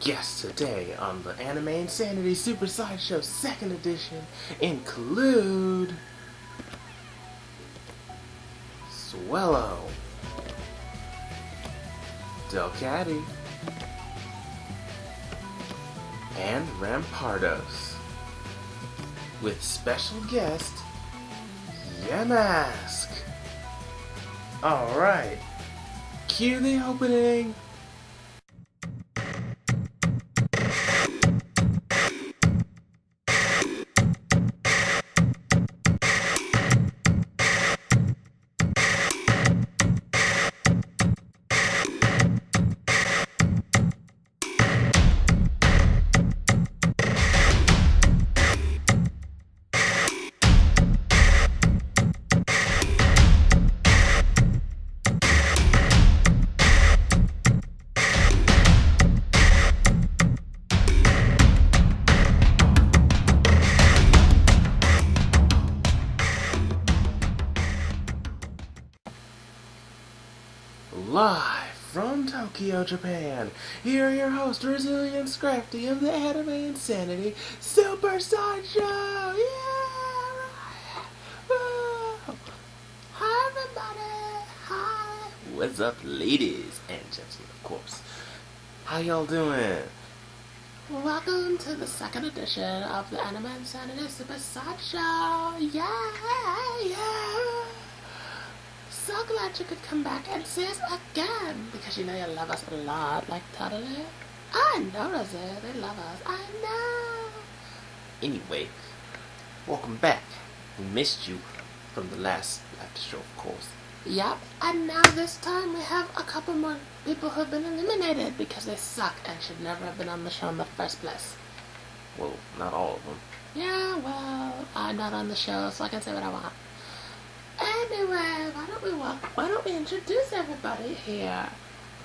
Guests today on the Anime Insanity Super Sideshow 2nd edition include Swello, Delcatty, and Rampardos, with special guest Yamask. Alright, cue the opening. Live from Tokyo, Japan, here are your hosts, Resilient Scrafty of the Anime Insanity Super Sideshow! Yeah! Woo! Hi, everybody! Hi! What's up, ladies and gentlemen, of course? How y'all doing? Welcome to the 2nd edition of the Anime Insanity Super Sideshow! Yeah! So glad you could come back and see us again, because you know you love us a lot, like totally. I notice it, they love us, I know. Anyway, welcome back. We missed you from the last after show, of course. Yep, and now this time we have a couple more people who have been eliminated because they suck and should never have been on the show in the first place. Well, not all of them. Yeah, well, I'm not on the show, so I can say what I want. Anyway, why don't we introduce everybody here?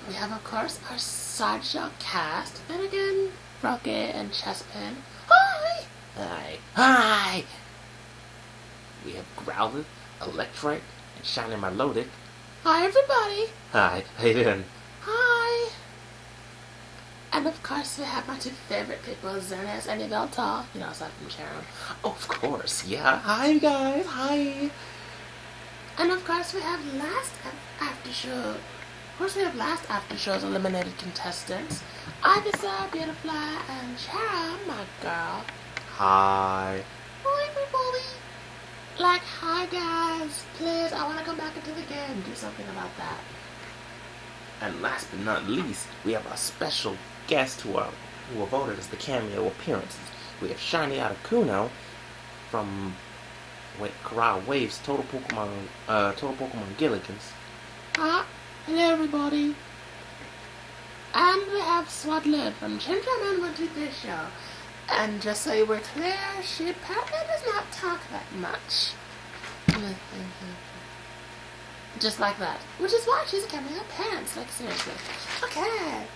We have, of course, our Sideshow cast, Finnegan, Rocket, and Chespin. Hi! Hi! We have Growlithe, Electrike, and Shiny Milotic. Hi, everybody! Hi, how you doing? Hi! And of course, we have my two favorite people, Xerneas and Yveltal, aside from Sharon. Oh, of course, yeah. Hi, guys, hi! And of course we have last after show's eliminated contestants, Ivysaur, Beautifly, and Chara, my girl. Hi. Hi, everybody. Hi guys, please, I want to come back into the game, do something about that. And last but not least, we have our special guest who are voted as the cameo appearances. We have Shiny Articuno from Karai Wave's Total Pokemon Gilligans. Hello everybody. And we have Swadlib from Chinchaman 123 Show. And just so you were clear, she apparently does not talk that much. Just like that. Which is why she's a cameo appearance, seriously. Okay.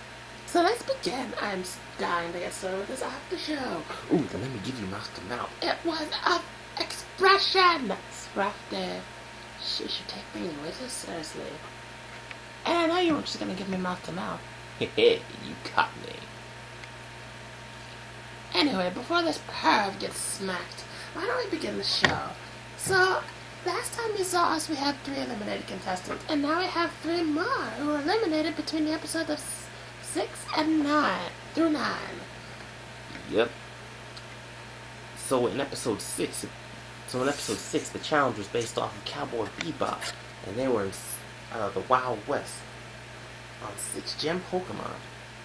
So let's begin. I'm dying to get started with this after show. Ooh, then let me give you mouth to mouth. It was a expression! Scrafty. She should take me way too seriously. And I know you weren't just gonna give me mouth to mouth. Hehe, you caught me. Anyway, before this perv gets smacked, why don't we begin the show? So, last time you saw us, we had 3 eliminated contestants, and now we have 3 more who were eliminated between the episodes of 6 and 9. Through 9. Yep. So in episode 6, the challenge was based off of Cowboy Bebop, and they were in the Wild West on 6 gem Pokemon,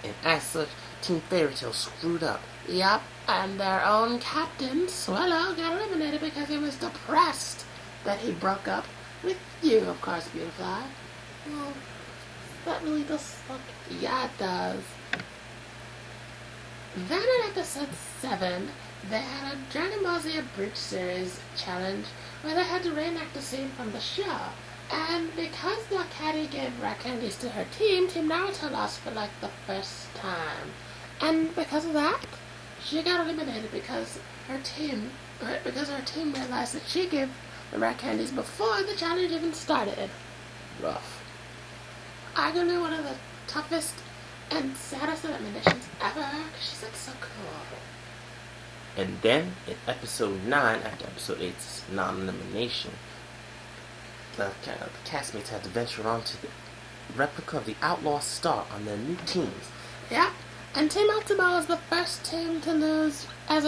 and as such, Team Fairy Tail screwed up. Yep, and their own captain, Swello, got eliminated because he was depressed that he broke up with you, of course, Beautifly. Well, that really does suck. Yeah, it does. Then in episode 7, they had a Dragon Ball Z Bridge Series challenge where they had to reenact a scene from the show. And because Delcatty gave rare candies to her team, Team Naruto lost for the first time. And because of that, she got eliminated because her team realized that she gave the rare candies before the challenge even started. Rough. Arguably one of the toughest and saddest eliminations ever, because she's like so cool. And then in episode 9, after episode 8's non-elimination, the castmates had to venture on to the replica of the Outlaw Star on their new teams. Yeah, and Team Ultimo is the first team to lose as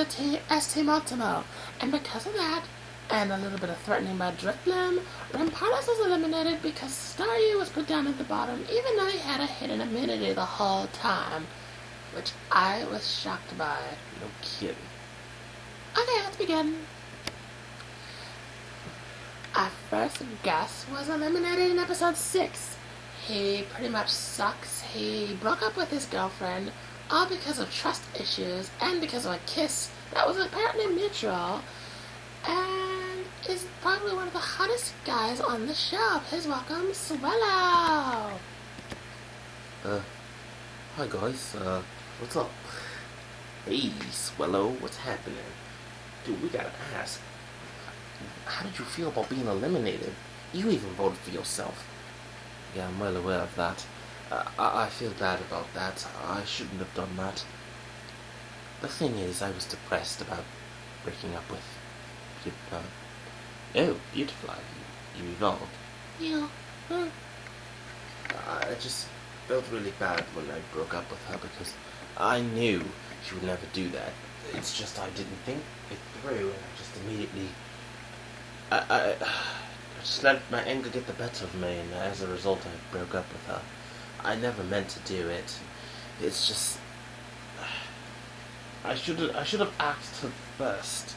Team Ultimo, and because of that, and a little bit of threatening by Drifblim, Rampardos was eliminated because Staryu was put down at the bottom, even though he had a hidden immunity the whole time, which I was shocked by. No kidding. Okay, let's begin. Our first guest was eliminated in episode 6. He pretty much sucks. He broke up with his girlfriend, all because of trust issues and because of a kiss that was apparently mutual, and is probably one of the hottest guys on the show. Please welcome Swallow. Hi guys, what's up? Hey, Swallow, what's happening? Dude, we gotta ask, how did you feel about being eliminated? You even voted for yourself. Yeah, I'm well aware of that. I feel bad about that. I shouldn't have done that. The thing is, I was depressed about breaking up with Beautifly. You evolved. Yeah. I just felt really bad when I broke up with her because I knew she would never do that. It's just I didn't think it through, and I just immediately I just let my anger get the better of me, and as a result I broke up with her. I never meant to do it. It's just I should have asked her first.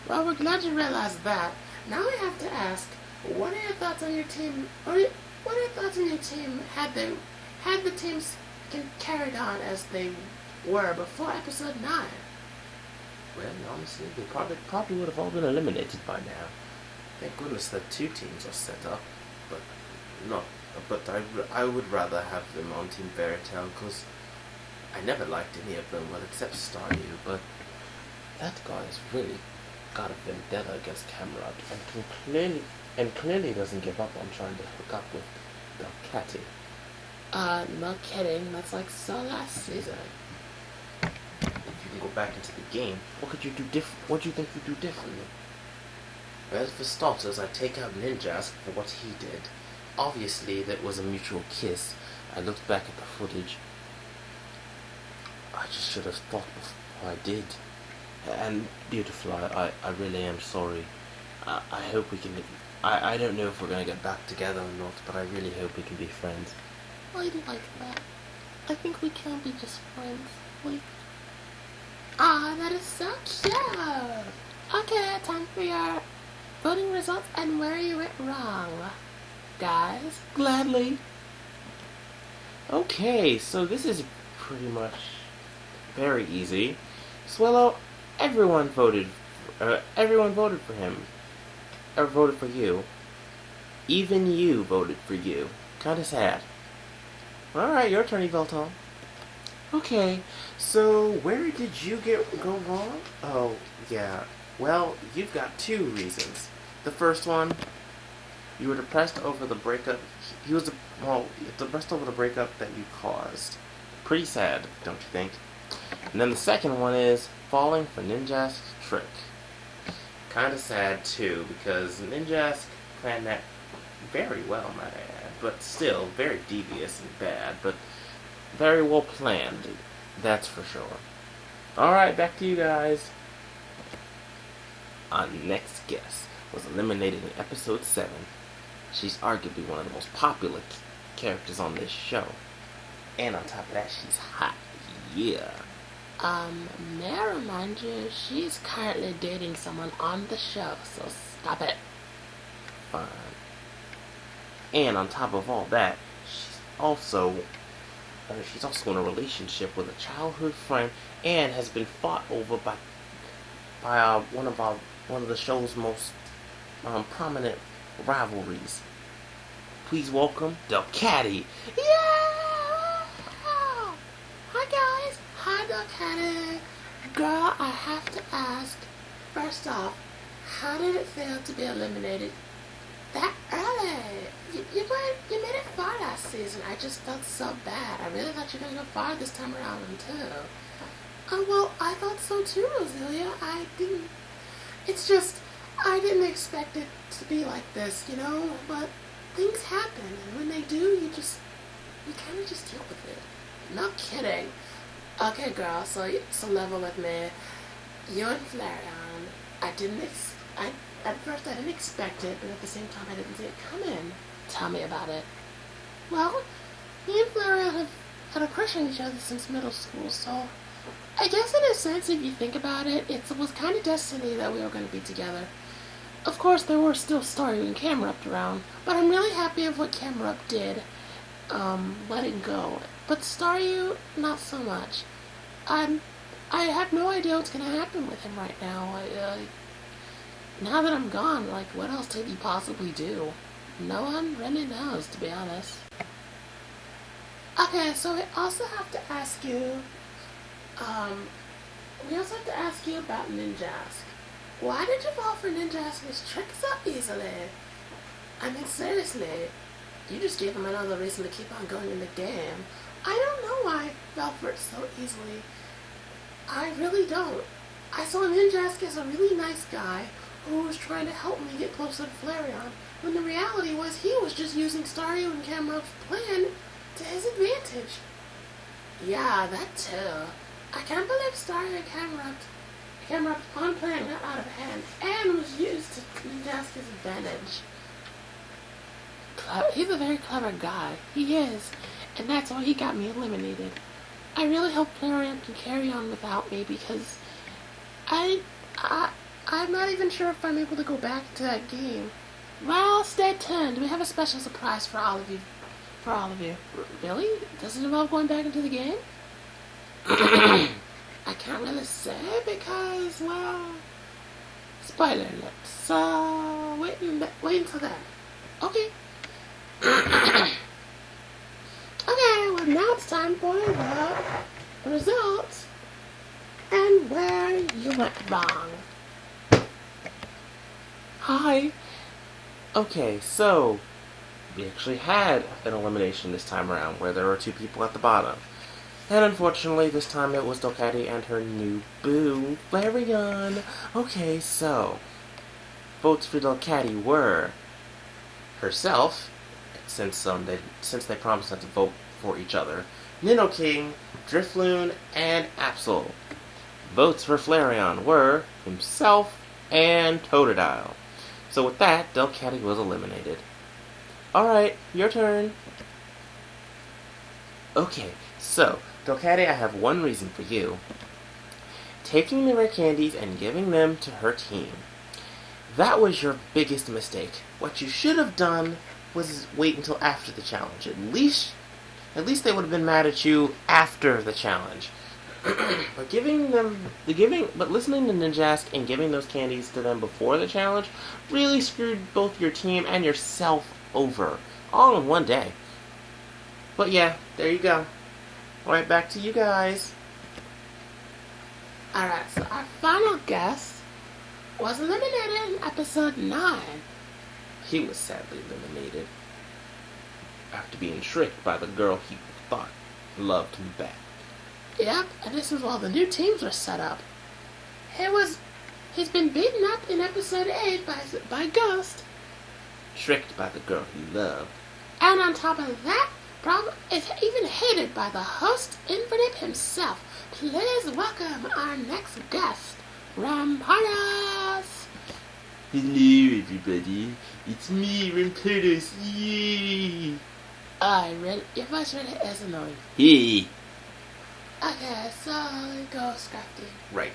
Well, we're glad you realized that. Now we have to ask, what are your thoughts on your team? What are your thoughts on your team had the teams carried on as they were before episode 9? Well, honestly, they probably would have all been eliminated by now. Thank goodness that 2 teams are set up, but I would rather have them on Team Fairy Tail because I never liked any of them, well, except Staryu, but that guy has really got a vendetta against Camelot and clearly doesn't give up on trying to hook up with Delcatty. No kidding, that's like so last season. If you can go back into the game, what do you think you do differently? Well, for starters, I take out Ninjask for what he did. Obviously, that was a mutual kiss. I looked back at the footage. I just should have thought before I did. And Beautiful, I really am sorry. I hope we can... I don't know if we're going to get back together or not, but I really hope we can be friends. I like that. I think we can be just friends. That is so cute! Okay, time for your voting results and where you went wrong. Guys? Gladly. Okay, so this is pretty much very easy. Swallow, everyone voted for him. Or voted for you. Even you voted for you. Kinda sad. Alright, your turn, Velton. Okay, so where did you go wrong? Oh, yeah. Well, you've got 2 reasons. The first one, you were depressed over the breakup. Depressed over the breakup that you caused. Pretty sad, don't you think? And then the second one is falling for Ninjask's trick. Kinda sad too, because Ninjask planned that very well, might I add, but still very devious and bad, but very well planned, that's for sure. Alright, back to you guys. Our next guest was eliminated in episode 7. She's arguably one of the most popular characters on this show. And on top of that, she's hot. Yeah. May I remind you, she's currently dating someone on the show, so stop it. Fine. And on top of all that, she's also in a relationship with a childhood friend and has been fought over by one of the show's most prominent rivalries. Please welcome Delcatty. Yeah! Hi guys! Hi Delcatty! Girl, I have to ask, first off, how did it feel to be eliminated that early? You made it far last season. I just felt so bad. I really thought you were going to go far this time around, too. Oh, well, I thought so too, Roselia. It's just, I didn't expect it to be like this, but things happen, and when they do, you kind of just deal with it. No kidding. Okay, girl, so level with me. You and Flareon, at first I didn't expect it, but at the same time I didn't see it coming. Tell me about it. Well, me and Flareon have had a crush on each other since middle school, so I guess in a sense, if you think about it, it was kind of destiny that we were going to be together. Of course, there were still Staryu and Camerupt around, but I'm really happy of what Camerupt did, letting go. But Staryu, not so much. I have no idea what's going to happen with him right now. Now that I'm gone, what else did he possibly do? No one really knows, to be honest. Okay, so we also have to ask you about Ninjask. Why did you fall for Ninjask's trick so easily? I mean, seriously, you just gave him another reason to keep on going in the game. I don't know why I fell for it so easily. I really don't. I saw Ninjask as a really nice guy who was trying to help me get closer to Flareon, when the reality was he was just using Staryu and Camerupt's plan to his advantage. Yeah, that too. I can't believe Staryu and Camerupt's own plan got out of hand and was used to Ninjask's advantage. He's a very clever guy. He is. And that's why he got me eliminated. I really hope Flareon can carry on without me, because I'm not even sure if I'm able to go back to that game. Well, stay tuned. We have a special surprise for all of you. Really? Does it involve going back into the game? I can't really say because, well, spoiler alert. So, wait until then. Okay. Okay, well now it's time for the results and where you went wrong. Hi. Okay, so we actually had an elimination this time around where there were 2 people at the bottom. And unfortunately, this time it was Delcatty and her new boo, Flareon. Okay, so votes for Delcatty were herself, since they promised not to vote for each other, Nidoking, Drifloon, and Absol. Votes for Flareon were himself and Totodile. So with that, Delcatty was eliminated. Alright, your turn. Okay, so, Delcatty, I have one reason for you. Taking the rare candies and giving them to her team. That was your biggest mistake. What you should have done was wait until after the challenge. At least they would have been mad at you after the challenge. But listening to Ninjask and giving those candies to them before the challenge really screwed both your team and yourself over, all in one day. But yeah, there you go. Alright, back to you guys. Alright, so our final guest was eliminated in episode 9. He was sadly eliminated after being tricked by the girl he thought loved him back. Yep, and this is while the new teams were set up. He's been beaten up in episode 8 by Ghost. Tricked by the girl he loved. And on top of that, is even hated by the host Infinite himself. Please welcome our next guest, Rampardos. Hello everybody, it's me, Rampardos, yay! Your voice really is annoying. Hey! Okay, so go, Scrafty. Right.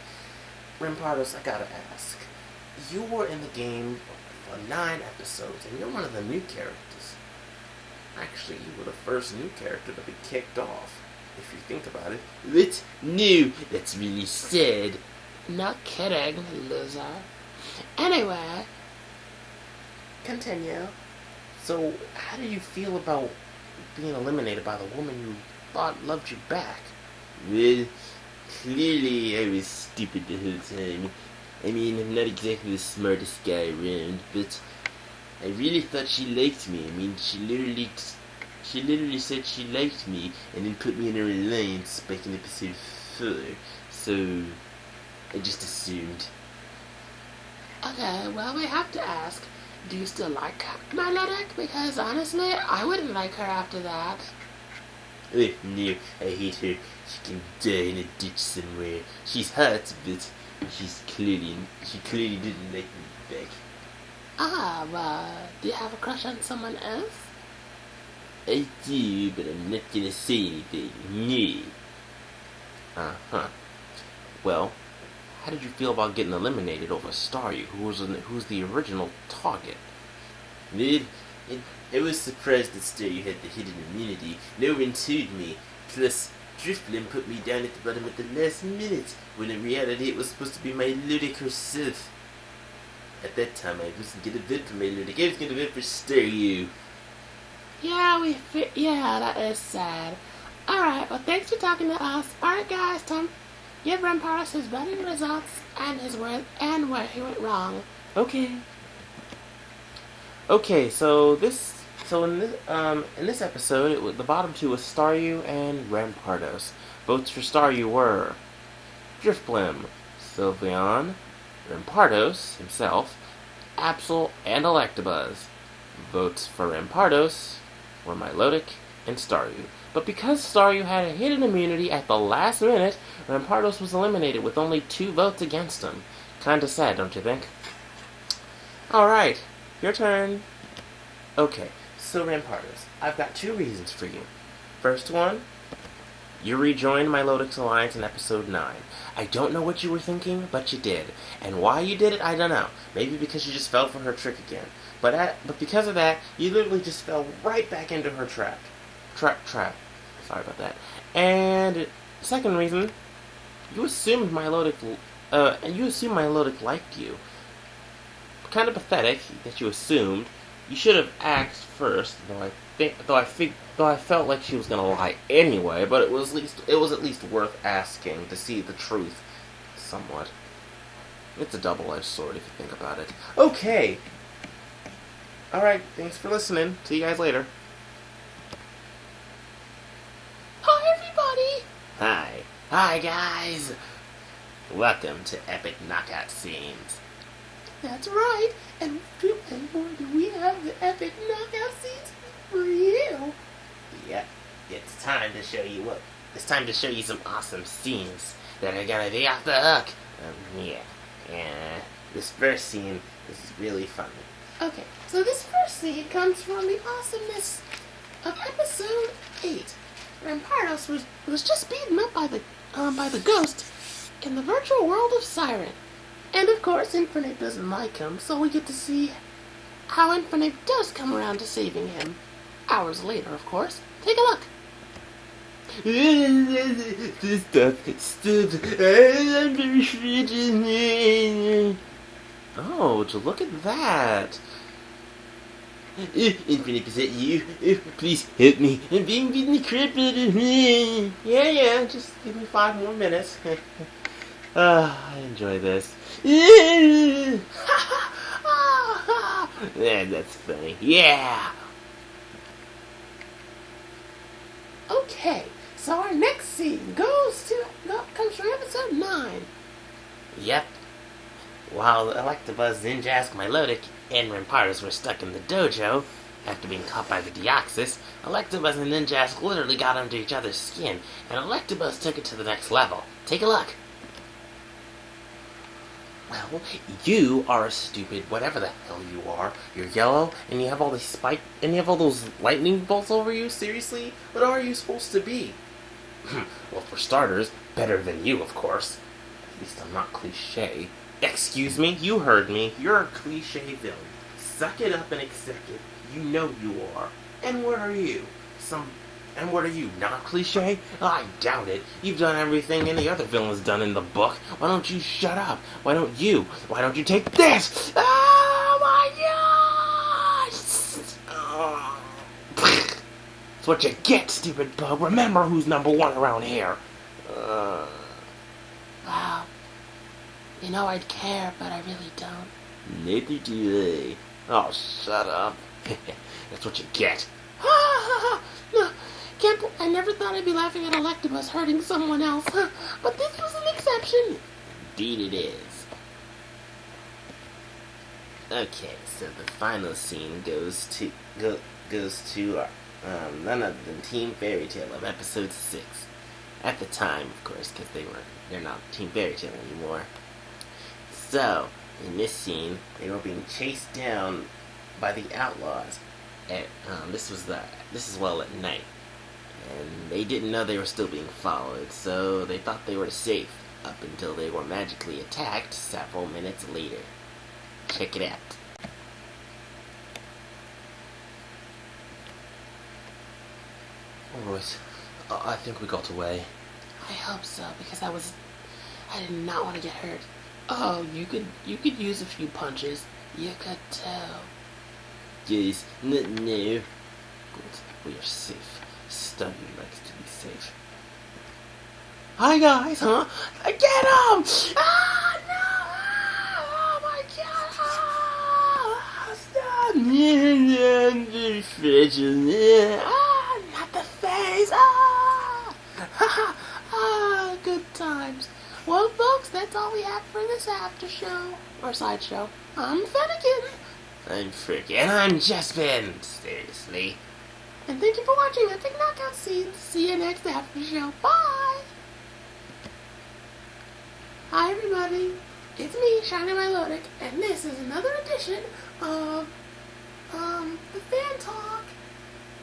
Rampardos, I gotta ask. You were in the game for 9 episodes, and you're one of the new characters. Actually, you were the first new character to be kicked off, if you think about it. What? No, that's really sad. No kidding, loser. Anyway, continue. So, how do you feel about being eliminated by the woman you thought loved you back? Well, clearly I was stupid the whole time. I mean, I'm not exactly the smartest guy around, but I really thought she liked me. I mean, she literally She literally said she liked me and then put me in her alliance back in episode 4. So, I just assumed. Okay, well, we have to ask, do you still like Melodic? Because honestly, I wouldn't like her after that. Oh, no, I hate her. She can die in a ditch somewhere. She's hot, but she clearly didn't like me back. Ah, well, do you have a crush on someone else? I do, but I'm not gonna say anything. No. Uh-huh. Well, how did you feel about getting eliminated over Staryu, who's the original target? I was surprised that Staryu had the hidden immunity. No one told me. Plus, Drifblim put me down at the bottom at the last minute, when in reality it was supposed to be my Ludic herself. At that time, I wasn't gonna vote for my Ludic. I was gonna vote for Staryu. Yeah, that is sad. Alright, well, thanks for talking to us. Alright, guys, time give Rampardos his voting results and his word and where he went wrong. Okay. Okay, so in this episode, the bottom two was Staryu and Rampardos. Votes for Staryu were Drifblim, Sylveon, Rampardos himself, Absol, and Electabuzz. Votes for Rampardos were Milotic and Staryu. But because Staryu had a hidden immunity at the last minute, Rampardos was eliminated with only 2 votes against him. Kinda sad, don't you think? Alright, your turn. Okay, so Rampardos, I've got 2 reasons for you. First one, you rejoined Milodic's alliance in episode 9. I don't know what you were thinking, but you did. And why you did it, I don't know. Maybe because you just fell for her trick again. But because of that, you literally just fell right back into her trap. Trap. Sorry about that. And second reason, you assumed Milotic liked you. Kind of pathetic that you assumed. You should have asked first, though I felt like she was gonna lie anyway. But it was at least worth asking to see the truth, somewhat. It's a double-edged sword if you think about it. Okay. All right. Thanks for listening. See you guys later. Hi, everybody! Hi guys. Welcome to Epic Knockout Scenes. That's right, and boy, do we have the epic knockout scenes for you. Yep, it's time to show you some awesome scenes that are gonna be off the hook. Yeah. This first scene is really funny. Okay, so this first scene comes from the awesomeness of episode 8. Rampardos was just beaten up by the ghost in the virtual world of Siren. And of course, Infinite doesn't like him, so we get to see how Infinite does come around to saving him. Hours later, of course. Take a look. Oh, look at that. Infinite, is that you? Please help me. I'm being beaten the crap out of me. Yeah, just give me 5 more minutes. I enjoy this. Yeah, that's funny. Yeah. Okay, so our next scene comes from episode 9. Yep. While Electabuzz, Ninjask, Milotic, and Rampardos were stuck in the dojo after being caught by the Deoxys, Electabuzz and Ninjask literally got under each other's skin, and Electabuzz took it to the next level. Take a look. Well, you are a stupid whatever the hell you are. You're yellow, and you have all those lightning bolts over you? Seriously? What are you supposed to be? Well, for starters, better than you, of course. At least I'm not cliche. Excuse me? You heard me. You're a cliche villain. Suck it up and accept it. You know you are. And what are you? And what are you, not cliche? I doubt it. You've done everything any other villain's done in the book. Why don't you shut up? Why don't you take this? Oh my gosh! Oh. That's what you get, stupid bug. Remember who's number 1 around here. Wow. You know I'd care, but I really don't. Neither do I. Oh, shut up. That's what you get. I never thought I'd be laughing at Electabuzz hurting someone else, but this was an exception. Indeed it is. Okay, so the final scene goes to none other than Team Fairy Tale of episode 6. At the time, of course, because they're not Team Fairy Tale anymore. So, in this scene, they were being chased down by the outlaws. This is well at night, and they didn't know they were still being followed, so they thought they were safe up until they were magically attacked several minutes later. Check it out. Alright, I think we got away. I hope so, because I did not want to get hurt. Oh, you could use a few punches. You could tell. Yes, no. Good, we are safe. Study likes to be safe. Hi guys, huh? Get him! Ah, no! Oh my god! Ah, not the face! Ah, good times. Well, folks, that's all we have for this after show or sideshow. I'm Fennekin. I'm Frick, and I'm Jespin. Seriously. And thank you for watching Epic Knockout Scenes. See you next after show. Bye! Hi everybody, it's me, Shiny Melodic, and this is another edition of, the Fan Talk.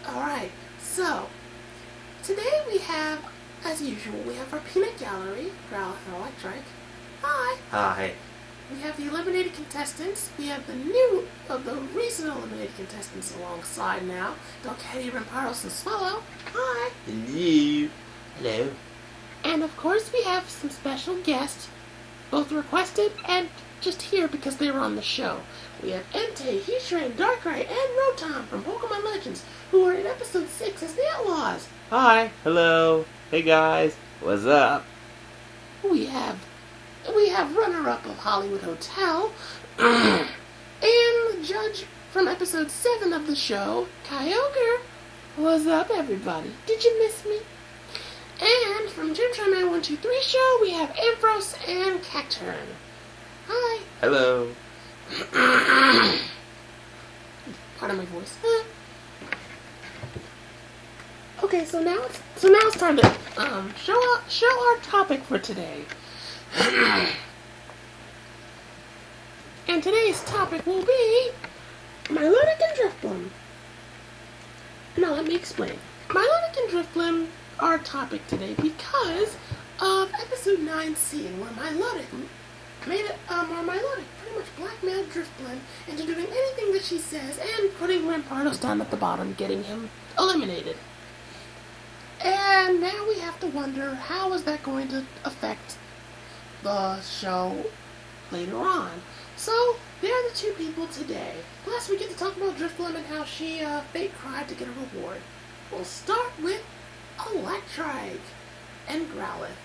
Alright, so, today we have, as usual, we have our Peanut Gallery, Growlithe and Electric. Hi! Hi. We have the eliminated contestants. We have the recent eliminated contestants alongside now. Delcatty, Rampardos, and Swallow. Hi. Hello. Hello. And of course we have some special guests, both requested and just here because they were on the show. We have Entei, Heatran, Darkrai, and Rotom from Pokemon Legends, who are in episode 6 as the Outlaws. Hi. Hello. Hey guys. What's up? We have runner-up of Hollywood Hotel, and the judge from episode 7 of the show, Kyogre. What's up, everybody? Did you miss me? And from Jim Try Man 123 show, we have Ampharos and Cacturn. Hi. Hello. Pardon my voice. Okay, so now it's time to show our topic for today. And today's topic will be Milotic and Drifblim. Now let me explain. Milotic and Drifblim are our topic today because of episode 9 scene where Milotic pretty much blackmailed Drifblim into doing anything that she says and putting Rampardos down at the bottom, getting him eliminated. And now we have to wonder, how is that going to affect the show later on? So, they're the two people today. Plus, we get to talk about Drifblim and how she fake cried to get a reward. We'll start with Electric and Growlithe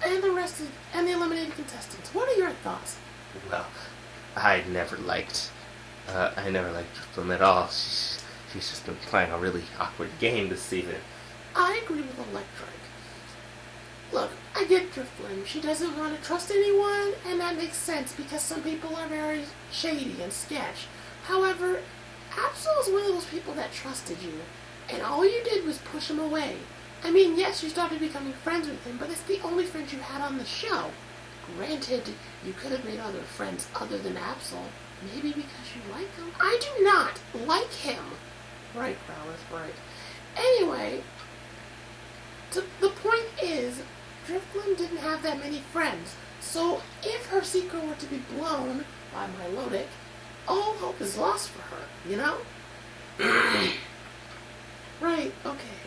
and the eliminated contestants. What are your thoughts? Well, I never liked Drifblim at all. She's just been playing a really awkward game this season. I agree with Electric. Look, I get Drifblim. She doesn't want to trust anyone, and that makes sense because some people are very shady and sketch. However, Absol is one of those people that trusted you, and all you did was push him away. I mean, yes, you started becoming friends with him, but it's the only friend you had on the show. Granted, you could have made other friends other than Absol. Maybe because you like him. I do not like him. Right, Growlithe, right. Anyway, the point is, Drifblim didn't have that many friends. So if her secret were to be blown by Milotic, all hope is lost for her, you know? Right, okay.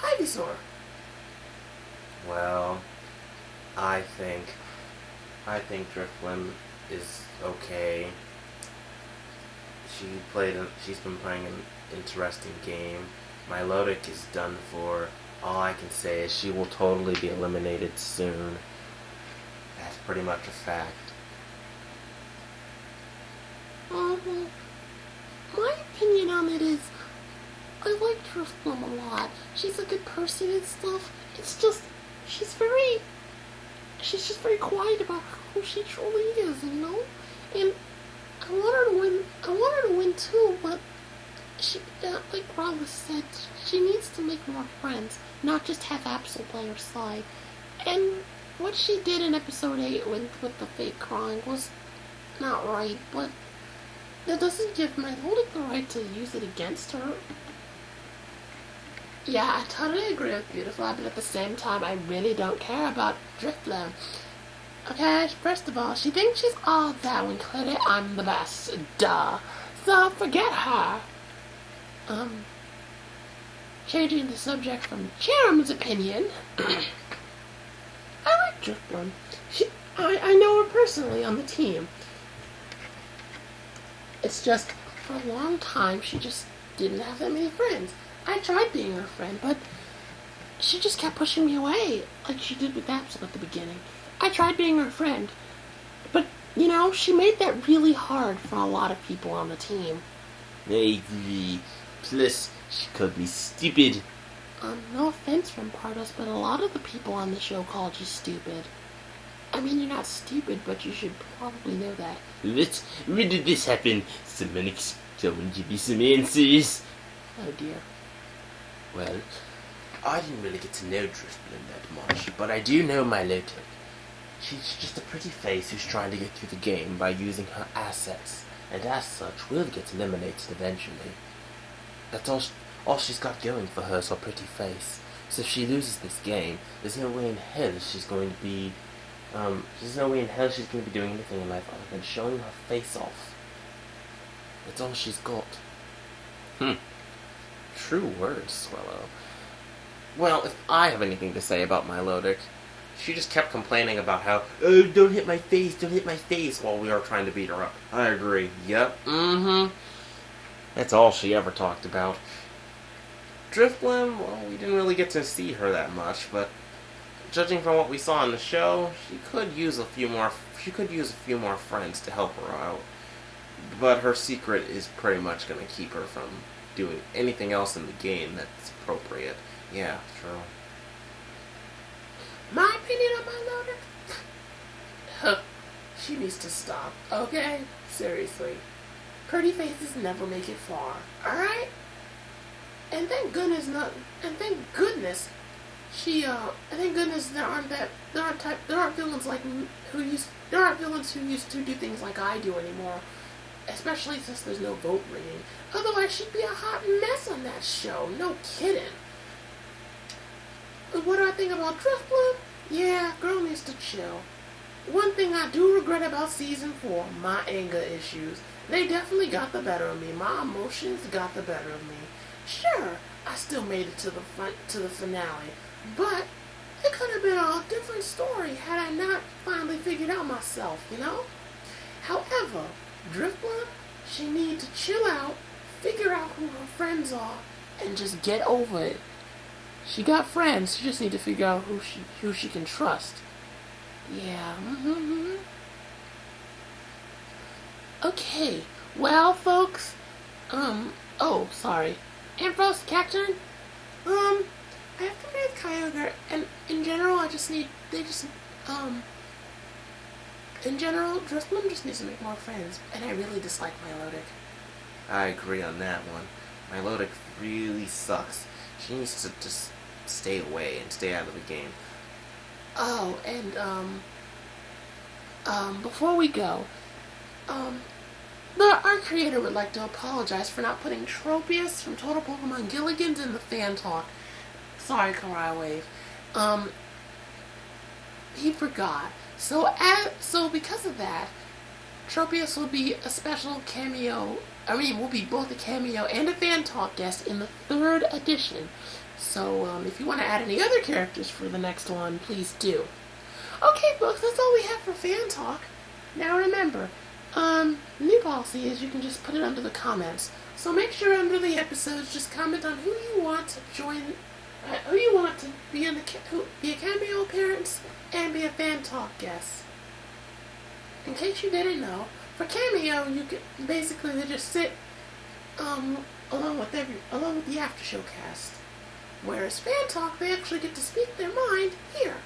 Ivysaur. Well, I think Drifblim is okay. She's been playing an interesting game. Milotic is done for. All I can say is she will totally be eliminated soon. That's pretty much a fact. My opinion on it is, I like Driftbloom a lot. She's a good person and stuff. It's just, she's just very quiet about who she truly is, you know? And I want her to win, too, but she, like Rala said, she needs to make more friends, not just have Absol by her side. And what she did in episode 8 with the fake crying was not right, but that doesn't give Melodic the right to use it against her. Yeah, I totally agree with Beautiful, but at the same time, I really don't care about Drifbloom. Okay, first of all, she thinks she's all that when clearly I'm the best. Duh. So forget her. Changing the subject from Chairman's opinion. I like Drifbloom. I know her personally on the team. It's just, for a long time, she just didn't have that many friends. I tried being her friend, but she just kept pushing me away, like she did with Absol at the beginning. I tried being her friend, but, you know, she made that really hard for a lot of people on the team. Maybe. Plus, she called me stupid. No offense from Pardos, but a lot of the people on the show called you stupid. I mean, you're not stupid, but you should probably know that. When did this happen? Someone give me some answers. Oh dear. Well, I didn't really get to know Driftbloom that much, but I do know Melodic. She's just a pretty face who's trying to get through the game by using her assets, and as such will get eliminated eventually. That's all she's got going for her is her pretty face. So if she loses this game, there's no way in hell she's going to be doing anything in life other than showing her face off. That's all she's got. True words, Swallow. Well, if I have anything to say about Melodic, she just kept complaining about how, oh, don't hit my face, while we were trying to beat her up. I agree. Yep. That's all she ever talked about. Driftbloom, well, we didn't really get to see her that much, but judging from what we saw in the show, she could use a few more friends to help her out. But her secret is pretty much going to keep her from doing anything else in the game that's appropriate. Yeah, true. My opinion on Melodic? She needs to stop, okay? Seriously. Pretty faces never make it far, alright? And thank goodness there aren't villains who used to do things like I do anymore. Especially since there's no vote rigging. Otherwise, she'd be a hot mess on that show. No kidding. What do I think about Driftbloom? Yeah, girl needs to chill. One thing I do regret about Season 4, my anger issues. They definitely got the better of me. My emotions got the better of me. Sure, I still made it to the finale. But it could have been a different story had I not finally figured out myself, you know? However, Driftbloom, she needs to chill out, figure out who her friends are, and just get over it. She got friends, she just needs to figure out who she can trust. Yeah, Okay, well, folks, oh, sorry. Ambrose, Cacturn, I have to be with Kyogre, and in general, in general, Driftbloom just needs to make more friends, and I really dislike Melodic. I agree on that one. Melodic really sucks. She needs to just stay away and stay out of the game. Oh, and, before we go, our creator would like to apologize for not putting Tropius from Total Pokemon Gilligan's in the fan talk. Sorry, Karai Wave. He forgot. So because of that, Tropius will be a special cameo. Will be both a cameo and a fan talk guest in the 3rd edition. So, if you want to add any other characters for the next one, please do. Okay, folks, that's all we have for fan talk. Now remember, new policy is you can just put it under the comments. So make sure under the episodes, just comment on who you want to join, who you want to be be a cameo appearance and be a fan talk guest. In case you didn't know, for cameo, you can basically they just sit along with the after show cast. Whereas Fan Talk, they actually get to speak their mind here.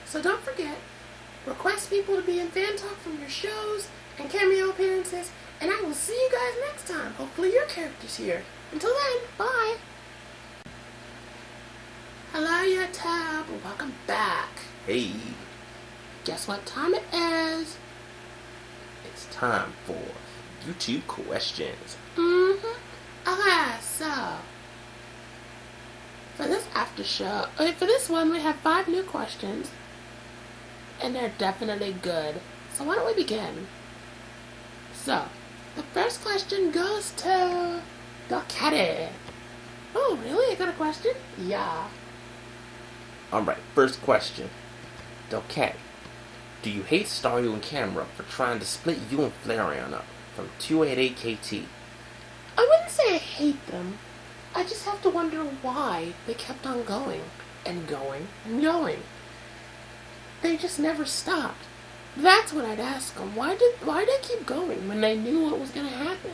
So don't forget, request people to be in Fan Talk from your shows and cameo appearances, and I will see you guys next time. Hopefully your character's here. Until then, bye. Hello, your tab. Welcome back. Hey, Guess what time it is? it's time for YouTube questions. Okay, so for this one, we have 5 new questions, and they're definitely good. So why don't we begin? So, the first question goes to Docati. Oh, really? I got a question? Yeah. Alright, first question. Delcat, do you hate Staryu and Camera for trying to split you and Flareon up from 288KT? I wouldn't say I hate them. I just have to wonder why they kept on going and going and going. They just never stopped. That's what I'd ask them. Why did they keep going when they knew what was going to happen?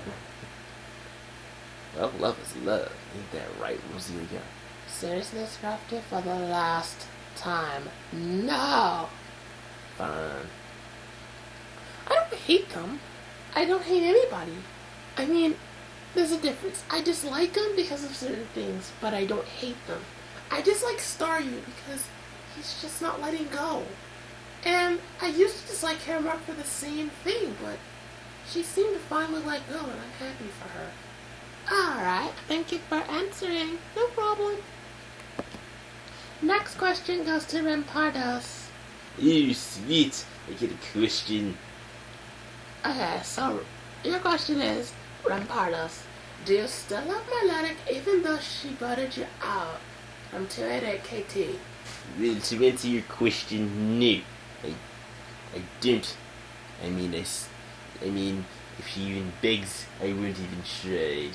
Well, love is love. Ain't that right, Roselia? Seriously, Scrafty, for the last time. No! Fine. I don't hate them. I don't hate anybody. I mean, there's a difference. I dislike them because of certain things, but I don't hate them. I dislike Staryu because he's just not letting go. And I used to dislike Camera for the same thing, but she seemed to finally let go, and I'm happy for her. Alright, thank you for answering. No problem. Next question goes to Rampardos. Ew, sweet. I get a question. Okay, so your question is, Rampardos, do you still love Miletic even though she voted you out from 288KT? Well, to answer your question, no. I don't. I mean, if she even begs, I won't even try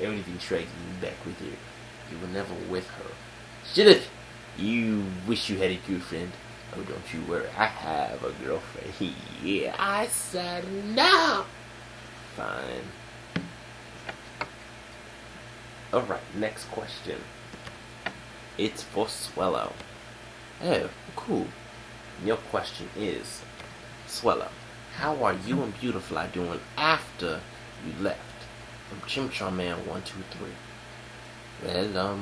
getting back with her. You were never with her. Shut up! You wish you had a girlfriend. Oh, don't you worry, I have a girlfriend. Yeah. I said no! Fine. Alright, next question. It's for Swellow. Oh, cool. Your question is, Swellow, how are you and Beautifly doing after you left? From Chimchar Man 123. Well,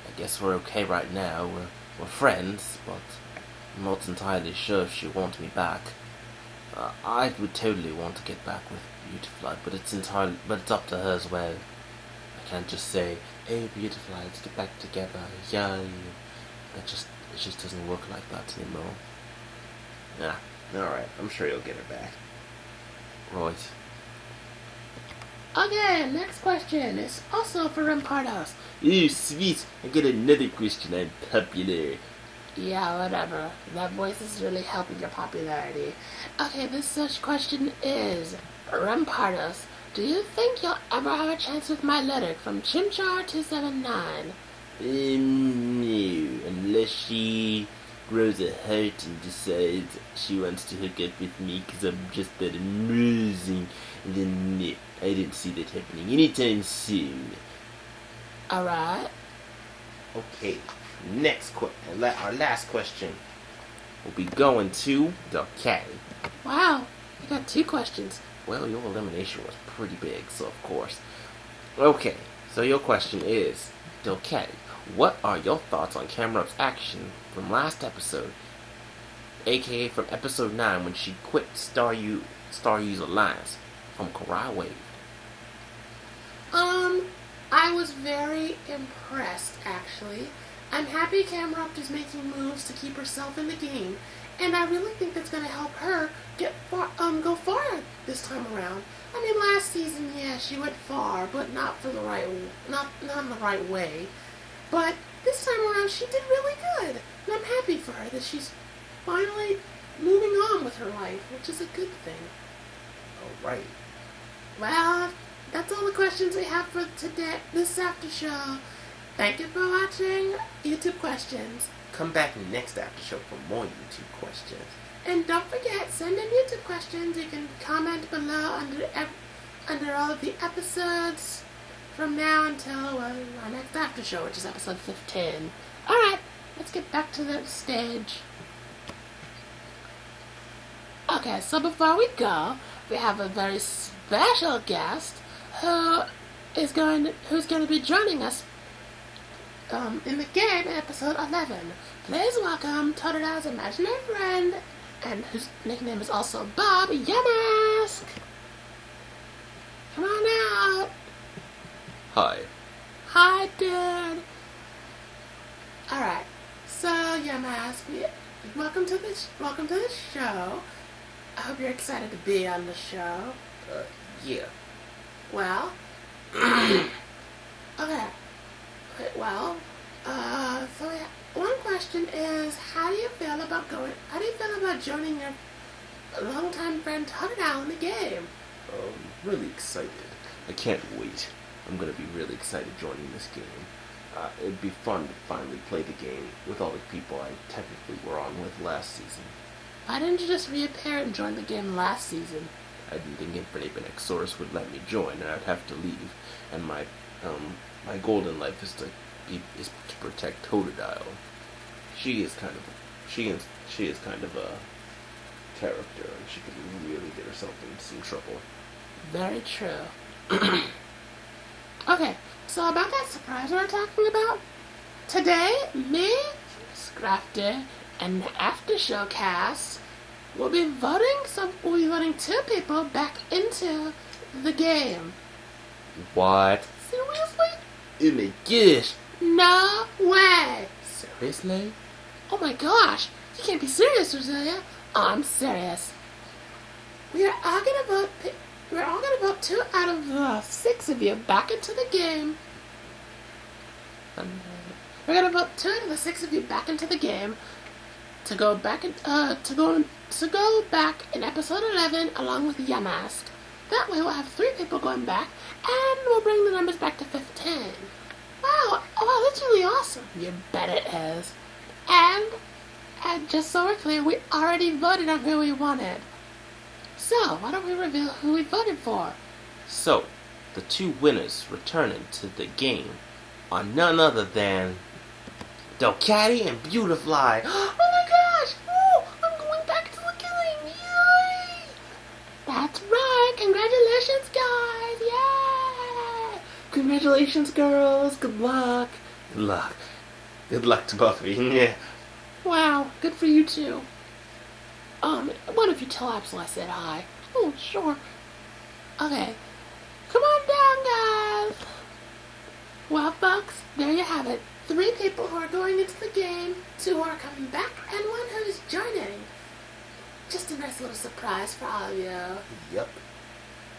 I guess we're okay right now. We're friends, but I'm not entirely sure if she wants me back. I would totally want to get back with Beautifly, but it's up to her as well. I can't just say, "Hey, Beautifly, let's get back together." Yeah, it just doesn't work like that anymore. Nah, alright, I'm sure you'll get her back. Right. Okay, next question is also for Rampardos. Ew, sweet, I get another question. I'm popular. Yeah, whatever. That voice is really helping your popularity. Okay, this such question is, Rampardos, do you think you'll ever have a chance with Miletic from Chimchar279? No, unless she grows a heart and decides she wants to hook up with me because I'm just that amazing. And then, no, I don't see that happening anytime soon. Alright. Okay, our last question will be going to the cat. Wow, you got 2 questions. Well, your elimination was pretty big, so of course. Okay, so your question is, Delcat, what are your thoughts on Camera's action from last episode, aka from episode 9 when she quit Staryu's alliance from Karai Wave? I was very impressed, actually. I'm happy Camerupt is making moves to keep herself in the game, and I really think that's going to help her go far this time around. I mean, last season, yeah, she went far, but not in the right way. But this time around, she did really good, and I'm happy for her that she's finally moving on with her life, which is a good thing. Alright. Well, that's all the questions we have for today, this after show. Thank you for watching YouTube questions. Come back next after show for more YouTube questions. And don't forget, send in YouTube questions. You can comment below under all of the episodes. from now until our next after show, which is episode 15. Alright, let's get back to the stage. Okay, so before we go, we have a very special guest who's going to be joining us in the game in episode 11. Please welcome Totodale's imaginary friend, and whose nickname is also Bob Yamask. Come on out. Hi. Hi, dude. Alright, so Yamask, welcome to the show. I hope you're excited to be on the show. Yeah. Well, okay. So yeah, one question is, how do you feel about joining your longtime friend Totodale in the game? Really excited. I can't wait. I'm gonna be really excited joining this game. It'd be fun to finally play the game with all the people I technically were on with last season. Why didn't you just reappear and join the game last season? I didn't think Infinite Xorus would let me join, and I'd have to leave. And my golden life is to protect Totodile. She is kind of a character, and she could really get herself into some trouble. Very true. Okay, so about that surprise we were talking about, today, me, Scrafty, and the after show cast will be voting 2 people back into the game. What? Seriously? Oh my gosh! No way! Seriously? Oh my gosh! You can't be serious, Roselia. I'm serious. We're all gonna vote 2 out of the 6 of you back into the game. We're gonna vote 2 out of the 6 of you back into the game to go back in episode 11 along with Yamask. That way we'll have 3 people going back, and we'll bring the numbers back to 15. Wow, that's really awesome. You bet it is. And just so we're clear, we already voted on who we wanted. So, why don't we reveal who we voted for? So, the 2 winners returning to the game are none other than Delcatty and Beautifly. Oh my gosh! Oh, I'm going back to the game! Yay! That's right! Congratulations, guys! Yay! Congratulations, girls! Good luck! Good luck. Good luck to both of you. Yeah. Wow, good for you too. What if you tell Absol I said hi? Oh, sure. Okay. Come on down, guys! Well, folks, there you have it. 3 people who are going into the game, 2 who are coming back, and 1 who's joining. Just a nice little surprise for all of you. Yep.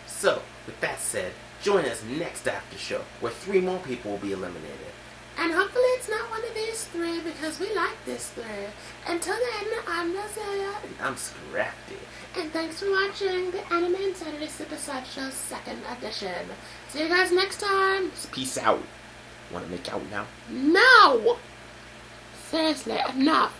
So, with that said, join us next after show, where 3 more people will be eliminated. And hopefully it's not one of these 3, because we like this 3. Until then, I'm Roselia. And I'm Scrafty. And thanks for watching the Anime Insanity Super Sideshow 2nd edition. See you guys next time. Peace out. Want to make out now? No! Seriously, enough.